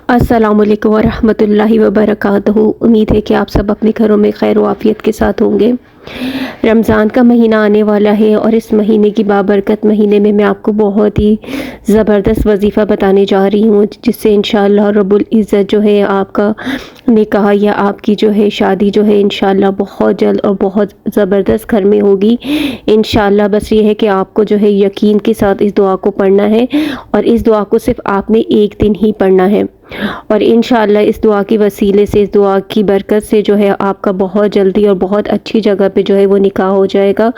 अस्सलामुअलैकुम वरहमतुल्लाहि वबरकातुहू। उम्मीद है कि आप सब अपने घरों में खैर व आफियत के साथ होंगे। रमज़ान का महीना आने वाला है और इस महीने की बाबरकत महीने में मैं आपको बहुत ही ज़बरदस्त वजीफ़ा बताने जा रही हूँ, जिससे इंशाअल्लाह रब्बुल इज़्ज़त जो है आपका निकाह या आपकी जो है शादी जो है इंशाअल्लाह बहुत जल्द और बहुत ज़बरदस्त घर में होगी इंशाअल्लाह। बस ये है कि आपको जो है यकीन के साथ इस दुआ को पढ़ना है और इस दुआ को सिर्फ आपने एक दिन ही पढ़ना है और इंशाअल्लाह इस दुआ की वसीले से, इस दुआ की बरकत से जो है आपका बहुत जल्दी और बहुत अच्छी जगह पे जो है वो निकाह हो जाएगा।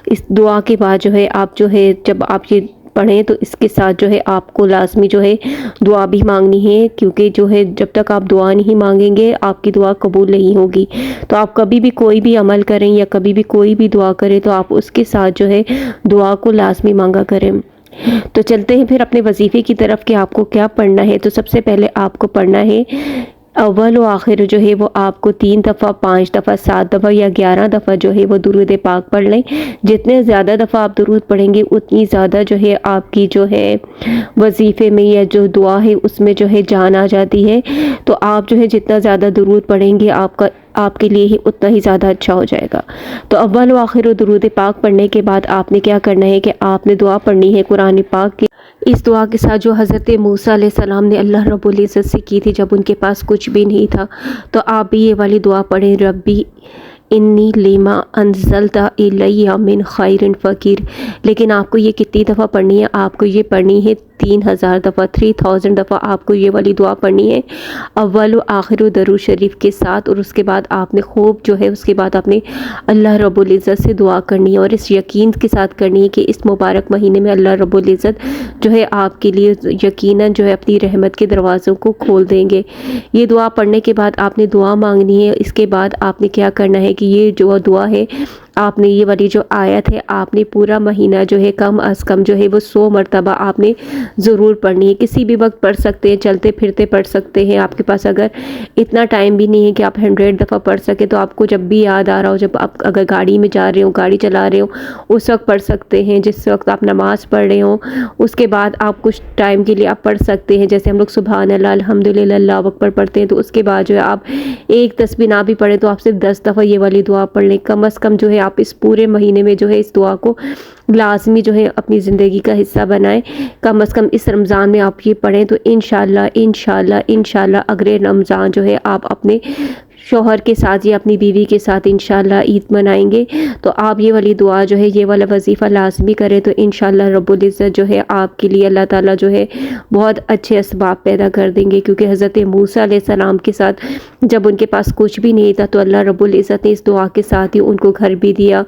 इस दुआ के बाद जो है आप जो है जब आप ये पढ़ें तो इसके साथ जो है आपको लाजमी जो है दुआ भी मांगनी है, क्योंकि जो है जब तक आप दुआ नहीं मांगेंगे आपकी दुआ कबूल नहीं होगी। तो आप कभी भी कोई भी अमल करें या कभी भी कोई भी दुआ करें तो आप उसके साथ जो है दुआ को लाजमी मांगा करें। तो चलते हैं फिर अपने वजीफ़े की तरफ कि आपको क्या पढ़ना है। तो सबसे पहले आपको पढ़ना है अव्वल व आखिर जो है वो आपको 3 दफ़ा, 5 दफ़ा, 7 दफ़ा या 11 दफ़ा जो है वो दुरूद पाक पढ़ लें। जितने ज़्यादा दफ़ा आप दुरूद पढ़ेंगे उतनी ज़्यादा जो है आपकी जो है वजीफ़े में या जो दुआ है उसमें जो है जान आ जाती है। तो आप जो है जितना ज़्यादा दुरूद पढ़ेंगे आपके लिए ही उतना ही ज़्यादा अच्छा हो जाएगा। तो अव्वल व आखिर दुरूद पाक पढ़ने के बाद आपने क्या करना है कि आपने दुआ पढ़नी है कुरान पाक की। इस दुआ के साथ जो हज़रत मूसा अलैहिस्सलाम ने अल्लाह रब्बुल इज़्ज़त से की थी जब उनके पास कुछ भी नहीं था, तो आप भी ये वाली दुआ पढ़ें, रब्बी इन्नी लिमा अंज़लता इलैया मिन खैरिन फ़कीर। लेकिन आपको ये कितनी दफ़ा पढ़नी है? आपको ये पढ़नी है 3000 दफ़ा, 3000 दफ़ा आपको ये वाली दुआ पढ़नी है अव्वल आखिर दरूद शरीफ के साथ। और उसके बाद आपने खूब जो है उसके बाद आपने अल्लाह रब्बुल इज़्ज़त से दुआ करनी है और इस यकीन के साथ करनी है कि इस मुबारक महीने में अल्लाह रब्बुल इज़्ज़त जो है आपके लिए यकीनन जो है अपनी रहमत के दरवाज़ों को खोल देंगे। ये दुआ पढ़ने के बाद आपने दुआ मांगनी है। इसके बाद आपने क्या करना है कि ये जो दुआ है आपने ये वाली जो आयत है आपने पूरा महीना जो है कम अज़ कम जो है वो 100 मरतबा आपने ज़रूर पढ़नी है। किसी भी वक्त पढ़ सकते हैं, चलते फिरते पढ़ सकते हैं। आपके पास अगर इतना टाइम भी नहीं है कि आप 100 दफ़ा पढ़ सके तो आपको जब भी याद आ रहा हो, जब आप अगर गाड़ी में जा रहे हो, गाड़ी चला रहे हो, उस वक्त पढ़ सकते हैं। जिस वक्त आप नमाज़ पढ़ रहे हो उसके बाद आप कुछ टाइम के लिए आप पढ़ सकते हैं। जैसे हम लोग सुभान अल्लाह, अल्हम्दुलिल्लाह, अल्लाहु अकबर पढ़ते हैं, तो उसके बाद जो है आप एक तस्बीह ना भी पढ़ें तो आप सिर्फ 10 दफ़ा ये वाली दुआ पढ़ लें। कम अज़ कम जो है आप इस पूरे महीने में जो है इस दुआ को लाजमी जो है अपनी ज़िंदगी का हिस्सा बनाएं। कम अज़ कम इस रमज़ान में आप ये पढ़ें तो इंशाअल्लाह अगले रमज़ान जो है आप अपने शौहर के साथ या अपनी बीवी के साथ इंशाअल्लाह ईद मनाएंगे। तो आप ये वाली दुआ जो है, ये वाला वजीफ़ा लाजमी करें तो इंशाअल्लाह रब्बुल इज़्ज़त जो है आपके लिए अल्लाह ताला जो है बहुत अच्छे असबाब पैदा कर देंगे। क्योंकि हज़रत मूसा अलैहिस्सलाम के साथ जब उनके पास कुछ भी नहीं था तो अल्लाह रब्बुल इज़्ज़त ने इस दुआ के साथ ही उनको घर भी दिया,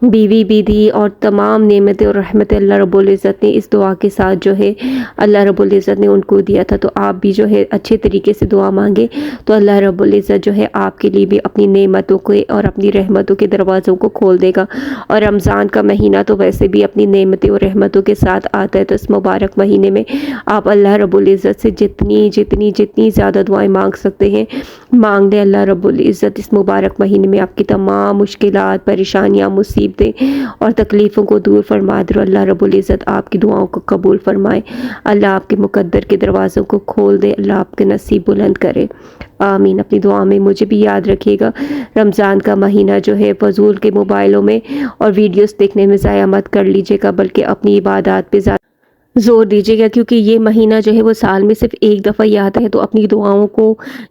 बीवी भी दी और तमाम नेमतें और रहमतें अल्लाह रब्बुल इज़्ज़त ने इस दुआ के साथ जो है अल्लाह रब्बुल इज़्ज़त ने उनको दिया था। तो आप भी जो है अच्छे तरीके से दुआ मांगे तो अल्लाह रब्बुल इज़्ज़त जो है आपके लिए भी अपनी नेमतों को और अपनी रहमतों के दरवाज़ों को खोल देगा। और रमज़ान का महीना तो वैसे भी अपनी नेमतें और रहमतों के साथ आता है। तो इस मुबारक महीने में आप अल्लाह रब्बुल इज़्ज़त से जितनी ज़्यादा दुआएं मांग सकते हैं मांग लें। अल्लाह रब्बुल इज़्ज़त इस मुबारक महीने में आपकी तमाम मुश्किलात, परेशानियाँ, मुसीबतें और तकलीफ़ों को दूर फरमा दे। अल्लाह रब्बुल इज़्ज़त आपकी दुआओं को कबूल फरमाए, अल्लाह आपके मुकद्दर के दरवाज़ों को खोल दे, अल्लाह आपके नसीब बुलंद करे, आमीन। अपनी दुआ में मुझे भी याद रखिएगा। रमज़ान का महीना जो है फजूल के मोबाइलों में और वीडियोस देखने में ज़ाया मत कर लीजिएगा, बल्कि अपनी इबादत पे ज़ोर दीजिएगा। क्योंकि ये महीना जो है वो साल में सिर्फ एक दफ़ा ही आता है। तो अपनी दुआओं को,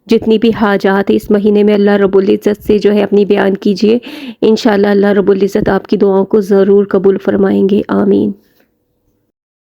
जितनी भी हाजात है इस महीने में अल्लाह रब्बुल इज़्ज़त से जो है अपनी बयान कीजिए। इंशाअल्लाह अल्लाह रब्बुल इज़्ज़त आपकी दुआओं को ज़रूर कबूल फरमाएंगे, आमीन।